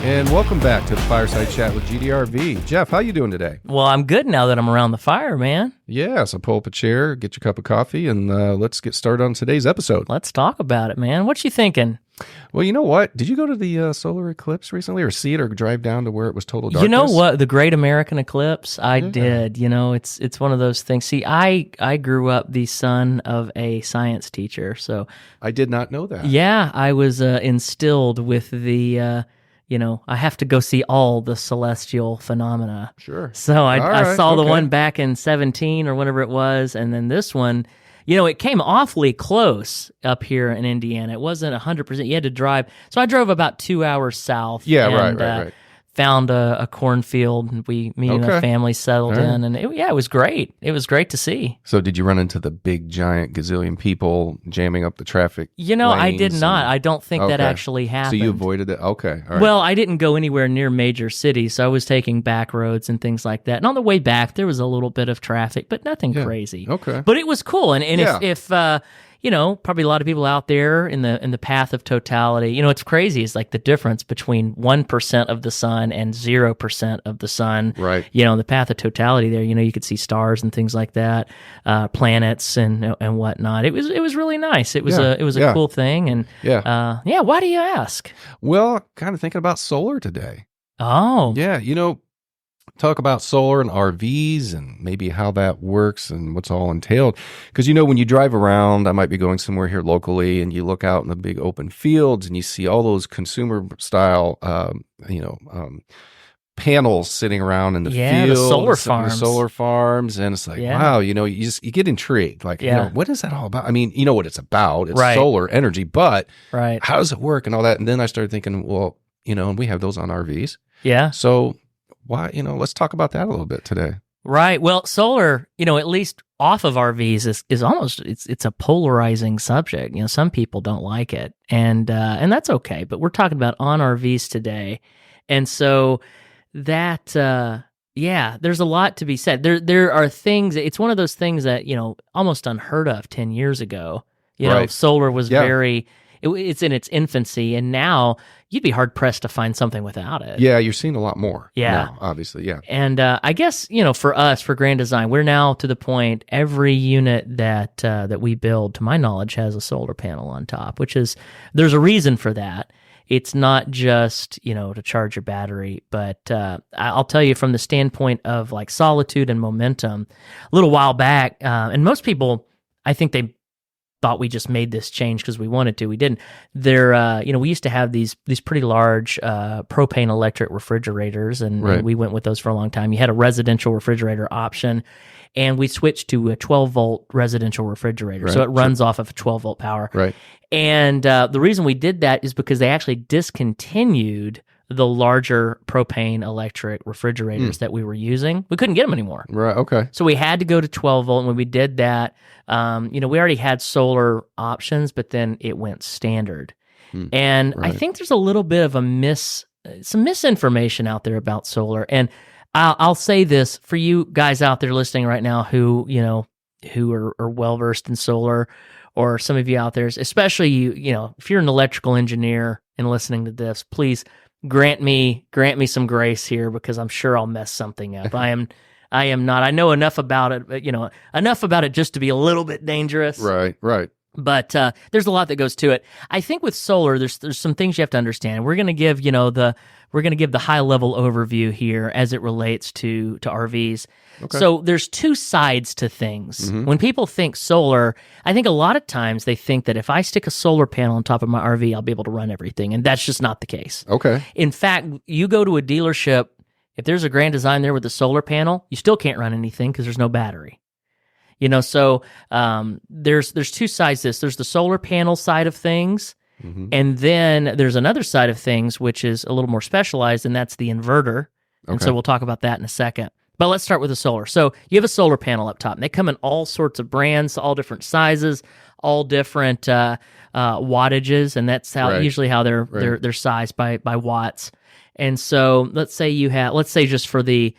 And welcome back to the Fireside Chat with GDRV. Jeff, how you doing today? Well, I'm good now that I'm around the fire, man. Yeah, so pull up a chair, get your cup of coffee, and let's get started on today's episode. Let's talk about it, man. What you thinking? Well, you know what? Did you go to the solar eclipse recently or see it or drive down to where it was total darkness? You know what? The Great American Eclipse? I did. You know, it's one of those things. See, I grew up the son of a science teacher, so... I did not know that. Yeah, I was instilled with the... I have to go see all the celestial phenomena. Sure. So I saw the one back in 17 or whenever it was, and then this one, it came awfully close up here in Indiana. It wasn't 100%. You had to drive. So I drove about 2 hours south. Yeah, right. Found a cornfield, and me and the family settled in, and it was great. It was great to see. So did you run into the big, giant gazillion people jamming up the traffic I did not. I don't think that actually happened. So you avoided it? Okay. All right. Well, I didn't go anywhere near major cities, so I was taking back roads and things like that. And on the way back, there was a little bit of traffic, but nothing crazy. Okay. But it was cool, and if probably a lot of people out there in the path of totality. What's crazy is like the difference between 1% of the sun and 0% of the sun. Right. In the path of totality there, you could see stars and things like that, planets and whatnot. It was really nice. It was a cool thing. And why do you ask? Well, kind of thinking about solar today. Oh. Yeah, talk about solar and RVs and maybe how that works and what's all entailed. Because, when you drive around, I might be going somewhere here locally, and you look out in the big open fields and you see all those consumer style, panels sitting around in the field. The solar farms. And it's like, wow, you get intrigued. Like, what is that all about? I mean, you know what it's about. It's solar energy, but how does it work and all that? And then I started thinking, well, and we have those on RVs. Yeah. So why, let's talk about that a little bit today. Right. Well, solar, at least off of RVs is almost, it's a polarizing subject. Some people don't like it, and that's okay. But we're talking about on RVs today. And so that, there's a lot to be said. There are things, it's one of those things that, almost unheard of 10 years ago. Solar was it's in its infancy, and now you'd be hard-pressed to find something without it. Yeah, you're seeing a lot more. Yeah. Now, obviously, yeah. And I guess, for us, for Grand Design, we're now to the point, every unit that we build, to my knowledge, has a solar panel on top, there's a reason for that. It's not just, to charge your battery, but I'll tell you from the standpoint of like solitude and momentum, a little while back, and most people, I think they thought we just made this change because we wanted to. We didn't. We used to have these pretty large propane electric refrigerators, and we went with those for a long time. You had a residential refrigerator option, and we switched to a 12-volt residential refrigerator. So it runs off of a 12-volt power. Right. And the reason we did that is because they actually discontinued the larger propane electric refrigerators that we were using. We couldn't get them anymore. Right, okay. So we had to go to 12 volt, and when we did that, we already had solar options, but then it went standard. And I think there's a little bit of some misinformation out there about solar. And I'll say this for you guys out there listening right now who are well-versed in solar, or some of you out there, especially if you're an electrical engineer and listening to this, please grant me some grace here, because I'm sure I'll mess something up. I am not. I know enough about it, enough about it just to be a little bit dangerous. Right. But there's a lot that goes to it. I think with solar, there's some things you have to understand. We're going to give the high level overview here as it relates to RVs. Okay. So there's two sides to things. Mm-hmm. When people think solar, I think a lot of times they think that if I stick a solar panel on top of my RV, I'll be able to run everything, and that's just not the case. Okay. In fact, you go to a dealership, if there's a Grand Design there with a solar panel, you still can't run anything because there's no battery. So there's two sides to this. There's the solar panel side of things, and then there's another side of things which is a little more specialized, and that's the inverter. Okay. And so we'll talk about that in a second. But let's start with the solar. So you have a solar panel up top, and they come in all sorts of brands, all different sizes, all different wattages, and that's usually how they're sized by watts. And so let's say just for the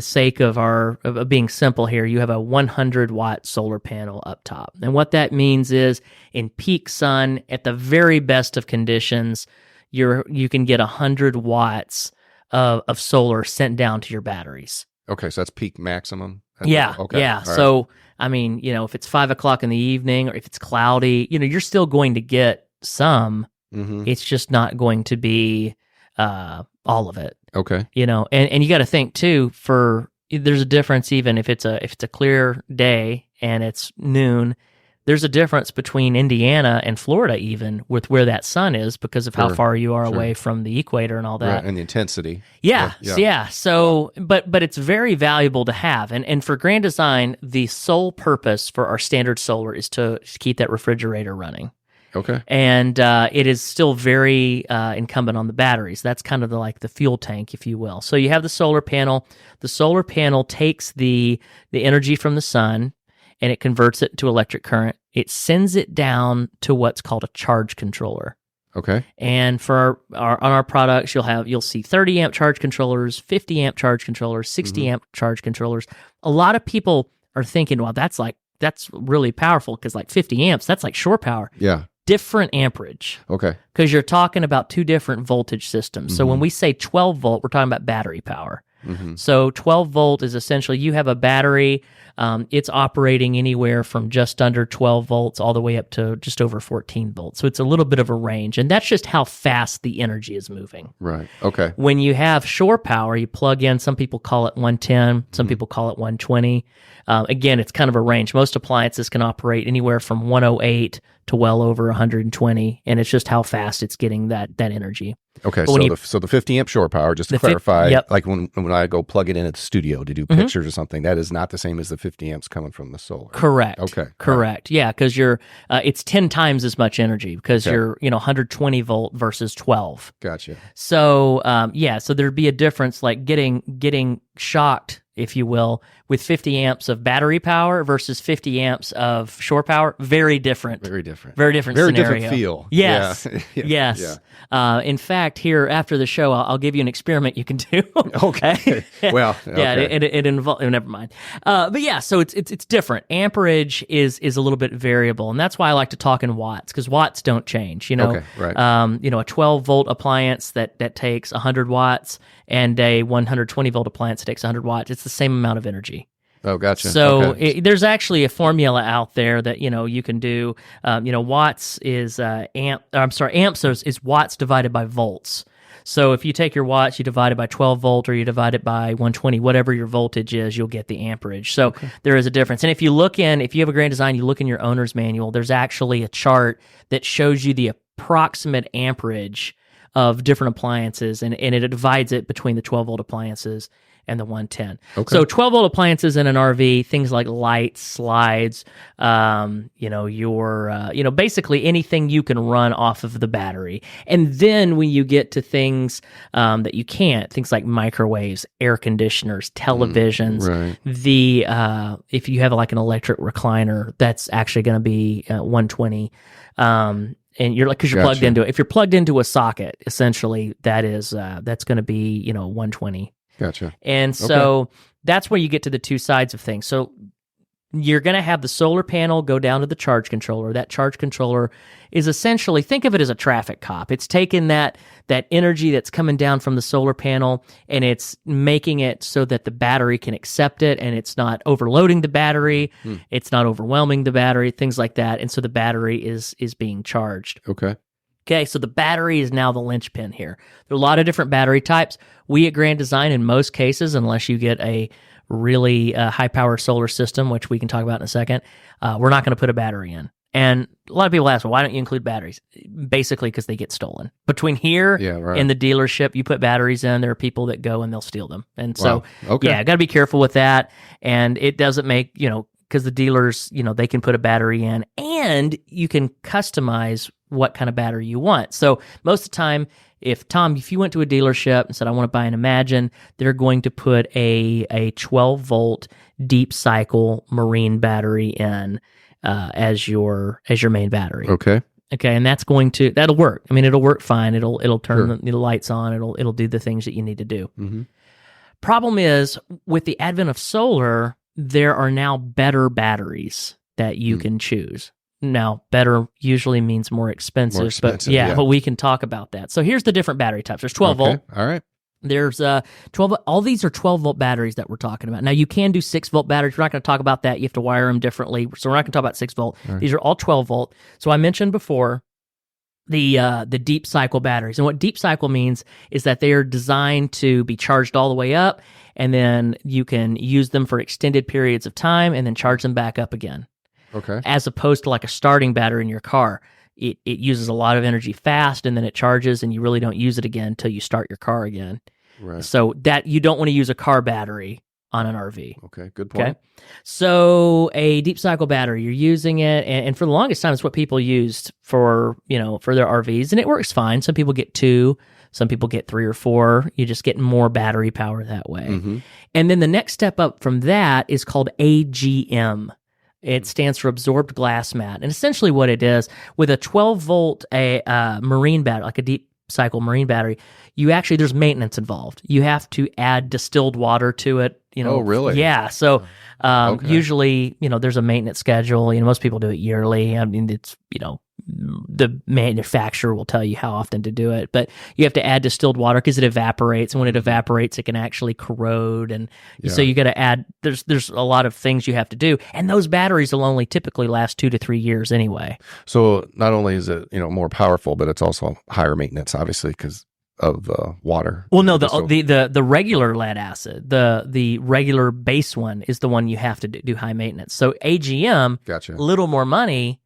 sake of being simple here, you have a 100-watt solar panel up top. And what that means is in peak sun, at the very best of conditions, you can get 100 watts of solar sent down to your batteries. Okay, so that's peak maximum. Yeah, Okay. yeah. All right. So I mean, if it's 5 o'clock in the evening or if it's cloudy, you're still going to get some. Mm-hmm. It's just not going to be all of it. Okay. And you got to think too. There's a difference even if it's a clear day and it's noon. There's a difference between Indiana and Florida, even with where that sun is, because of how far you are away from the equator and all that, right, and the intensity. Yeah. So, but it's very valuable to have, and for Grand Design, the sole purpose for our standard solar is to keep that refrigerator running. Okay. And it is still very incumbent on the batteries. That's kind of like the fuel tank, if you will. So you have the solar panel. The solar panel takes the energy from the sun, and it converts it to electric current. It sends it down to what's called a charge controller. Okay. And for on our products, you'll see 30 amp charge controllers, 50 amp charge controllers, 60 amp charge controllers. A lot of people are thinking, well, that's really powerful because like 50 amps, that's like shore power. Yeah. Different amperage. Okay. Because you're talking about two different voltage systems. So when we say 12 volt, we're talking about battery power. So 12 volt is essentially you have a battery. It's operating anywhere from just under 12 volts all the way up to just over 14 volts. So it's a little bit of a range. And that's just how fast the energy is moving. Right. Okay. When you have shore power, you plug in, some people call it 110, some people call it 120. Again, it's kind of a range. Most appliances can operate anywhere from 108 to well over 120, and it's just how fast it's getting that energy. Okay, But so the 50 amp shore power, just to clarify, like when I go plug it in at the studio to do pictures or something, that is not the same as the 50 amps coming from the solar. Correct. Okay. Correct. Yeah, because it's 10 times as much energy because you're 120 volt versus 12. Gotcha. So so there'd be a difference, like getting shocked, if you will, with 50 amps of battery power versus 50 amps of shore power. Very different. Very different. Very different Very scenario. different feel. Yes. Yeah. Yes. Yeah. In fact, here after the show, I'll give you an experiment you can do. Okay. Well, okay. Yeah, it involves. Never mind. But yeah, so it's different. Amperage is a little bit variable, and that's why I like to talk in watts because watts don't change. Okay, right. A 12 volt appliance that takes 100 watts and a 120 volt appliance that takes 100 watts. It's the same amount of energy. Oh, gotcha. So there's actually a formula out there that you can do. Watts is amps is watts divided by volts. So if you take your watts, you divide it by 12 volt, or you divide it by 120, whatever your voltage is, you'll get the amperage. So there is a difference. And if you have a Grand Design, you look in your owner's manual, there's actually a chart that shows you the approximate amperage of different appliances, and it divides it between the 12 volt appliances and the 110. Okay. So 12 volt appliances in an RV, things like lights, slides, basically anything you can run off of the battery. And then when you get to things that you can't, things like microwaves, air conditioners, televisions, right. If you have like an electric recliner, that's actually going to be 120. And because you're plugged into it. If you're plugged into a socket, essentially that's going to be 120. Gotcha. And so that's where you get to the two sides of things. So you're going to have the solar panel go down to the charge controller. That charge controller is essentially, think of it as a traffic cop. It's taking that energy that's coming down from the solar panel, and it's making it so that the battery can accept it, and it's not overloading the battery. It's not overwhelming the battery, things like that. And so the battery is being charged. Okay, so the battery is now the linchpin here. There are a lot of different battery types. We at Grand Design, in most cases, unless you get a really high-power solar system, which we can talk about in a second, we're not going to put a battery in. And a lot of people ask, well, why don't you include batteries? Basically, because they get stolen. Between here and the dealership, you put batteries in, there are people that go and they'll steal them. And so, got to be careful with that. And it doesn't make, because the dealers, they can put a battery in, and you can customize what kind of battery you want. So most of the time, if you went to a dealership and said, I want to buy an Imagine, they're going to put a 12 volt deep cycle marine battery in as your main battery. Okay, and that'll work. I mean, it'll work fine. It'll turn the lights on. It'll do the things that you need to do. Mm-hmm. Problem is, with the advent of solar, there are now better batteries that you can choose. Now, better usually means more expensive, More expensive, but yeah. but we can talk about that. So here's the different battery types. There's 12 Okay. volt. All right. There's 12. All these are 12 volt batteries that we're talking about. Now you can do 6 volt batteries. We're not going to talk about that. You have to wire them differently. So we're not going to talk about 6 volt. All right. These are all 12 volt. So I mentioned before the deep cycle batteries, and what deep cycle means is that they are designed to be charged all the way up, and then you can use them for extended periods of time, and then charge them back up again. Okay. As opposed to like a starting battery in your car. It uses a lot of energy fast, and then it charges, and you really don't use it again until you start your car again. Right. So that you don't want to use a car battery on an RV. Okay. Good point. Okay. So a deep cycle battery, you're using it, and for the longest time, it's what people used for their RVs, and it works fine. Some people get 2, some people get 3 or 4. You just get more battery power that way. Mm-hmm. And then the next step up from that is called AGM. It stands for absorbed glass mat. And essentially what it is, with a 12 volt marine battery, like a deep cycle marine battery, there's maintenance involved. You have to add distilled water to it. Oh, really? Yeah. So Okay. usually, there's a maintenance schedule. Most people do it yearly. I mean, it's, the manufacturer will tell you how often to do it, but you have to add distilled water because it evaporates, and when it evaporates, it can actually corrode, and so you got to add. There's a lot of things you have to do, and those batteries will only typically last 2 to 3 years anyway. So not only is it more powerful, but it's also higher maintenance, obviously, because of the water. Well, no, the regular lead acid, the regular base one is the one you have to do high maintenance. So AGM, Gotcha. a little more money.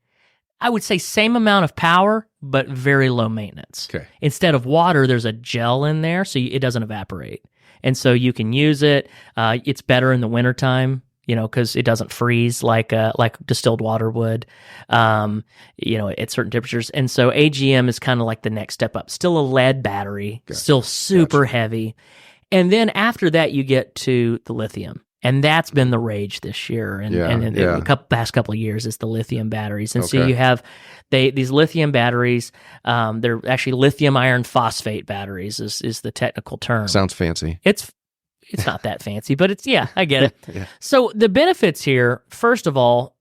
I would say same amount of power, but very low maintenance. Okay. Instead of water, there's a gel in there, so it doesn't evaporate. And so you can use it. It's better in the wintertime, because it doesn't freeze like distilled water would, at certain temperatures. And so AGM is kind of like the next step up. Still a lead battery, Gotcha. still super heavy. And then after that, you get to the lithium. And that's been the rage this year, and the past couple of years is the lithium batteries. And so you have these lithium batteries. They're actually lithium iron phosphate batteries is the technical term. Sounds fancy. It's not that fancy, but I get it. Yeah. So the benefits here, first of all,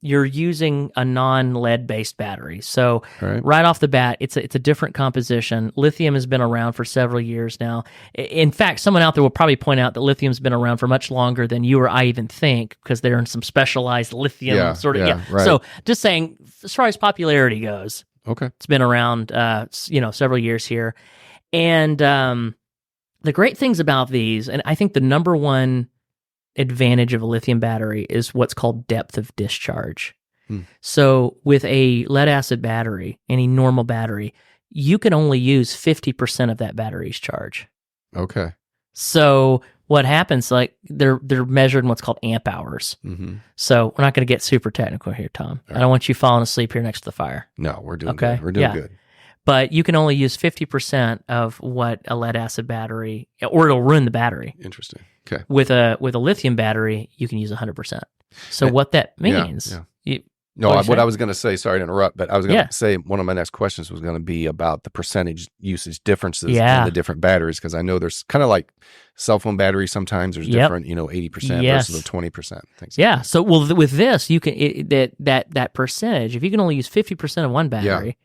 you're using a non-lead based battery. So right off the bat, it's a different composition. Lithium has been around for several years now. In fact, someone out there will probably point out that lithium's been around for much longer than you or I even think, because they're in some specialized lithium Right. So just saying, as far as popularity goes, Okay. it's been around, several years here. And the great things about these, and I think the number one advantage of a lithium battery is what's called depth of discharge. So with a lead acid battery, any normal battery, you can only use 50% of that battery's charge. Okay. So what happens, like they're measured in what's called amp hours. Mm-hmm. So we're not going to get super technical here, Tom. I don't want you falling asleep here next to the fire. No, we're doing Okay. good. We're doing good. But you can only use 50% of what a lead acid battery, or it'll ruin the battery. Interesting. Okay. With a lithium battery, you can use 100%. So what that means, what I was going to say, sorry to interrupt, but I was going to say one of my next questions was going to be about the percentage usage differences in the different batteries, because I know there's kind of like cell phone batteries sometimes there's different, 80% versus the 20%. Things like that. So with this, you can that percentage, if you can only use 50% of one battery,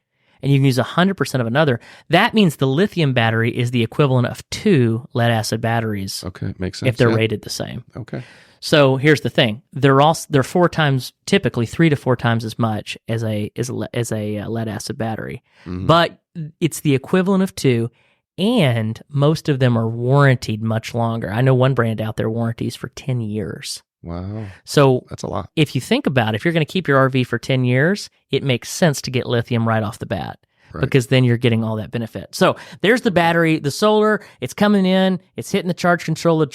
and you can use 100% of another, that means the lithium battery is the equivalent of 2 lead acid batteries. Okay, makes sense. If they're rated the same. Okay. So here's the thing: they're 4 times, typically 3 to 4 times as much as a lead acid battery, but it's the equivalent of 2, and most of them are warranted much longer. I know one brand out there warranties for 10 years. Wow. So that's a lot. If you think about it, if you're going to keep your RV for 10 years, it makes sense to get lithium right off the bat. Because then you're getting all that benefit. So there's the battery, the solar, it's coming in, it's hitting the charge controller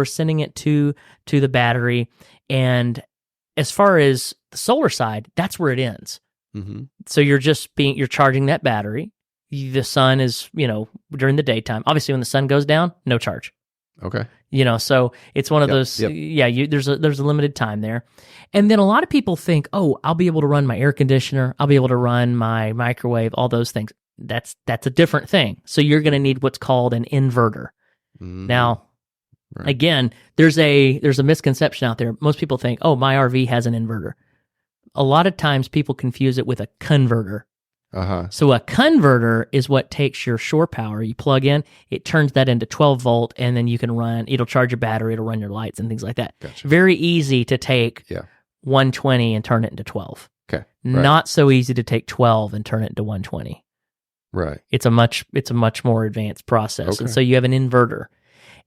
is sending it to the battery. And as far as the solar side, that's where it ends. Mm-hmm. So you're charging that battery. The sun is, during the daytime. Obviously, when the sun goes down, no charge. Okay. So it's one of those, there's a limited time there. And then a lot of people think, oh, I'll be able to run my air conditioner, I'll be able to run my microwave, all those things. That's a different thing. So you're going to need what's called an inverter. Now, again, there's a misconception out there. Most people think, oh, my RV has an inverter. a lot of times people confuse it with a converter. Uh-huh. So a converter is what takes your shore power, you plug in, it turns that into 12 volt, and then you can it'll charge your battery, it'll run your lights and things like that. Gotcha. Very easy to take Yeah. 120 and turn it into 12. Okay. Not so easy to take 12 and turn it into 120. Right. It's a much more advanced process. Okay. And so you have an inverter.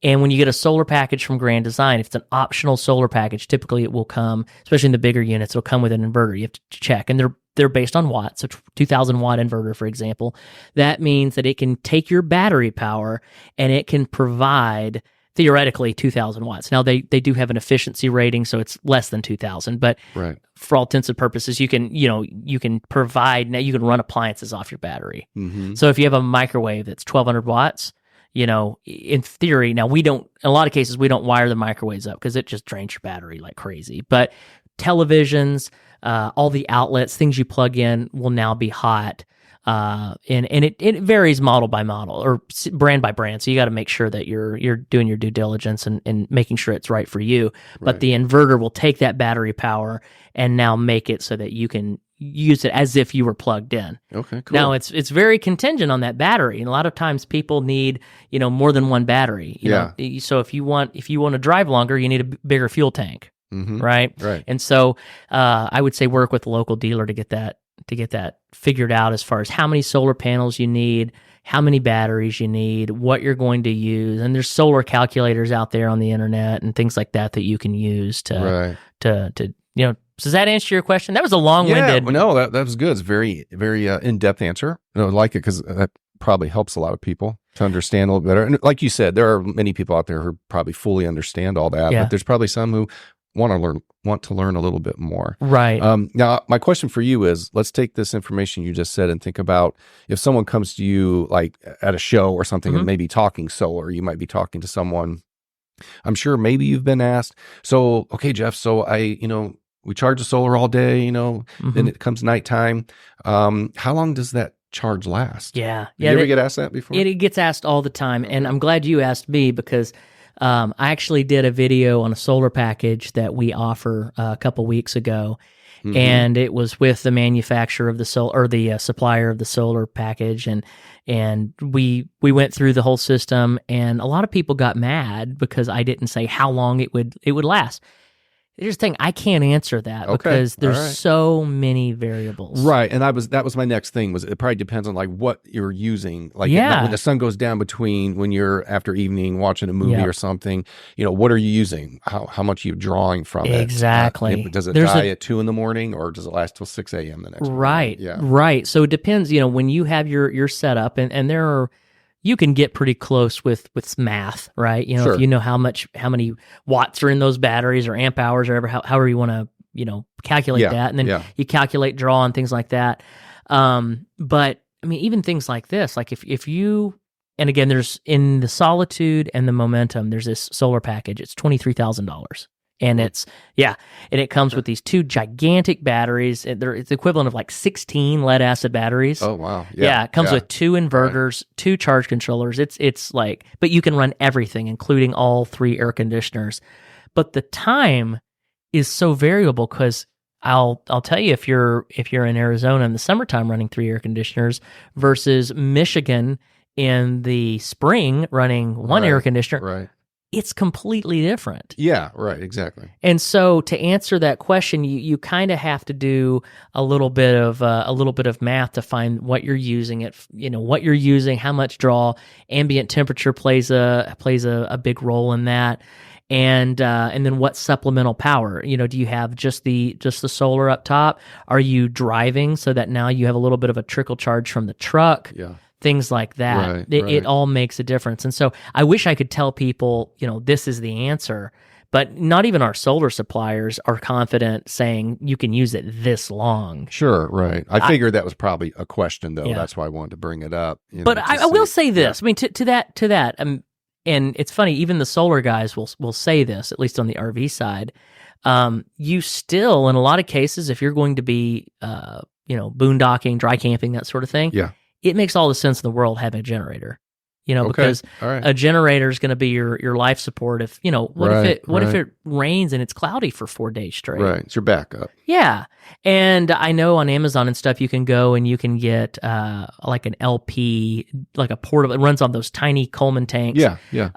And when you get a solar package from Grand Design, if it's an optional solar package, typically it will come, especially in the bigger units, it'll come with an inverter. You have to check. And they're based on watts. So 2,000 watt inverter, for example. That means that it can take your battery power and it can provide theoretically 2,000 watts. Now they do have an efficiency rating, so it's less than 2,000. But Right. for all intents and purposes, you can provide, now you can run appliances off your battery. Mm-hmm. So if you have a microwave that's 1,200 watts, in theory, now in a lot of cases, we don't wire the microwaves up because it just drains your battery like crazy. But televisions, all the outlets, things you plug in will now be hot. And it varies model by model or brand by brand. So you got to make sure that you're doing your due diligence and making sure it's right for you. But Right. the inverter will take that battery power and now make it so that you can use it as if you were plugged in. Okay, cool. Now it's very contingent on that battery, and a lot of times people need more than one battery. You know? So if you want to drive longer, you need a bigger fuel tank, Mm-hmm. right? Right. And so I would say work with a local dealer to get that figured out as far as how many solar panels you need, how many batteries you need, what you're going to use, and there's solar calculators out there on the internet and things like that you can use to Does that answer your question? That was a long-winded. Yeah, no, that was good. It's very, very in-depth answer. I like it because that probably helps a lot of people to understand a little better. And like you said, there are many people out there who probably fully understand all that, Yeah. but there's probably some who want to learn a little bit more. Right. Now, my question for you is, let's take this information you just said and think about if someone comes to you like at a show or something and maybe talking solar, you might be talking to someone. I'm sure maybe you've been asked, so, okay, Jeff, so we charge the solar all day, then it comes nighttime. How long does that charge last? Yeah. Did you ever get asked that before? It gets asked all the time. And I'm glad you asked me because I actually did a video on a solar package that we offer a couple weeks ago. Mm-hmm. And it was with the manufacturer of the solar or the supplier of the solar package. And we went through the whole system, and a lot of people got mad because I didn't say how long it would last. Here's the thing, I can't answer that because there's so many variables. Right, and that was my next thing. Was it probably depends on like what you're using. Like when the sun goes down between when you're after evening watching a movie or something. What are you using? How much are you drawing from it? Exactly. Does it die at 2 a.m. or does it last till 6 a.m. the next morning? Right. Yeah. Right. So it depends. When you have your setup, and there are. You can get pretty close with math, right? Sure. If you know how many watts are in those batteries or amp hours or however you want to, calculate that. And then you calculate draw and things like that. But I mean, even things like this, like if you, and again, there's in the Solitude and the Momentum, there's this solar package. It's $23,000. And and it comes with these 2 gigantic batteries. It's the equivalent of like 16 lead acid batteries. Oh, wow. Yeah, it comes with 2 inverters, 2 charge controllers. It's like, but you can run everything, including all 3 air conditioners. But the time is so variable because I'll tell you, if you're in Arizona in the summertime running 3 air conditioners versus Michigan in the spring running 1 air conditioner. Right. It's completely different. Yeah, right, exactly. And so to answer that question, you kind of have to do a little bit of math to find what you're using what you're using, how much draw, ambient temperature plays a big role in that. And then what supplemental power? Do you have just the solar up top? Are you driving so that now you have a little bit of a trickle charge from the truck? Yeah. Things like that. Right, it all makes a difference. And so I wish I could tell people, this is the answer, but not even our solar suppliers are confident saying you can use it this long. Sure, right. I figured that was probably a question, though. Yeah. That's why I wanted to bring it up. But I will say this. I mean, to that, and it's funny, even the solar guys will say this, at least on the RV side. You still, in a lot of cases, if you're going to be, boondocking, dry camping, that sort of thing, yeah. It makes all the sense in the world having a generator. Okay. because All right. a generator is going to be your life support. If what Right, if right. it rains and it's cloudy for 4 days straight? Right. It's your backup. Yeah. And I know on Amazon and stuff, you can go and you can get like an LP, like a portable. It runs on those tiny Coleman tanks. Yeah. Yeah.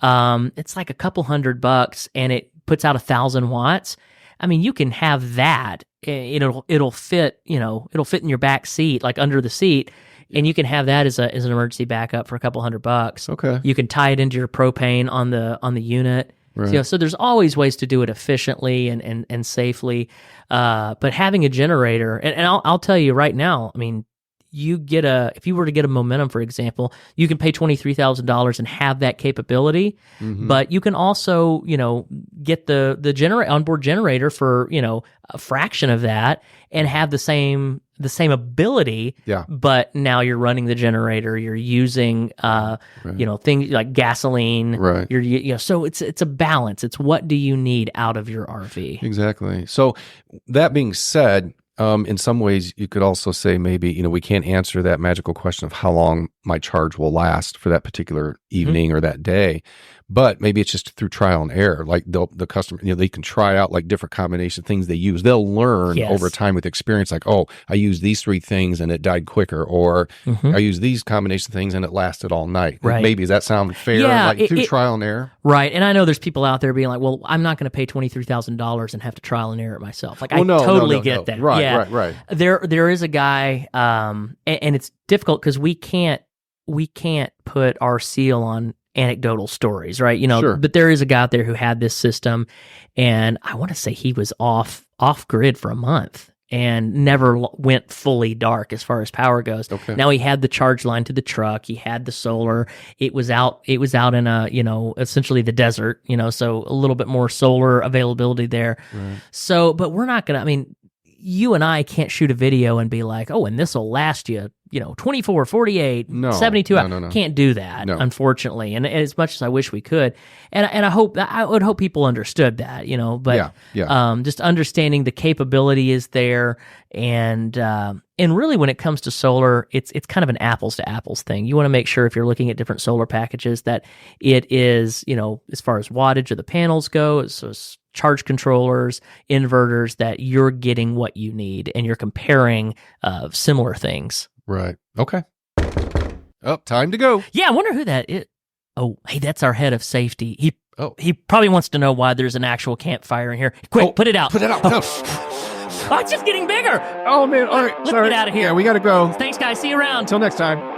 It's like a couple $100 and it puts out 1,000 watts. I mean, you can have that. It'll fit. It'll fit in your back seat, like under the seat, and you can have that as an emergency backup for a couple $100. Okay. You can tie it into your propane on the unit. Right. So there's always ways to do it efficiently and safely. But having a generator, and I'll tell you right now, I mean, if you were to get a Momentum, for example, you can pay $23,000 and have that capability. Mhm. But you can also, get the onboard generator for, a fraction of that and have the same ability. Yeah. But now you're running the generator, you're using, things like gasoline. Right. So it's a balance. It's what do you need out of your RV? Exactly. So that being said, in some ways, you could also say maybe, we can't answer that magical question of how long my charge will last for that particular evening or that day. But maybe it's just through trial and error. Like the customer, they can try out like different combination things they use. They'll learn over time with experience, like, oh, I used these 3 things and it died quicker, or I used these combination things and it lasted all night. Right. Maybe, does that sound fair? Yeah, like through trial and error? Right. And I know there's people out there being like, well, I'm not going to pay $23,000 and have to trial and error it myself. Like, I totally get that. Right, yeah. right. There is a guy, and it's difficult because we can't put our seal on anecdotal stories, right? Sure. But there is a guy out there who had this system, and I want to say he was off grid for a month and never went fully dark as far as power goes. Okay. Now he had the charge line to the truck, he had the solar. It was out in a, essentially the desert, so a little bit more solar availability there. Right. So, but we're not going to, I mean, you and I can't shoot a video and be like, oh, and this will last you, 24, 48, 72 hours. No. Can't do that, unfortunately. And as much as I wish we could. And I would hope people understood that, but just understanding the capability is there. And really when it comes to solar, it's kind of an apples to apples thing. You want to make sure if you're looking at different solar packages that it is, as far as wattage of the panels go, so charge controllers, inverters, that you're getting what you need and you're comparing similar things. Right. Okay. Oh, time to go. Yeah, I wonder who that is. Oh, hey, that's our head of safety. He probably wants to know why there's an actual campfire in here. Quick, put it out. Put it out. Oh, it's just getting bigger. Oh, man. All right. Let's get out of here. Yeah, we got to go. Thanks, guys. See you around. Until next time.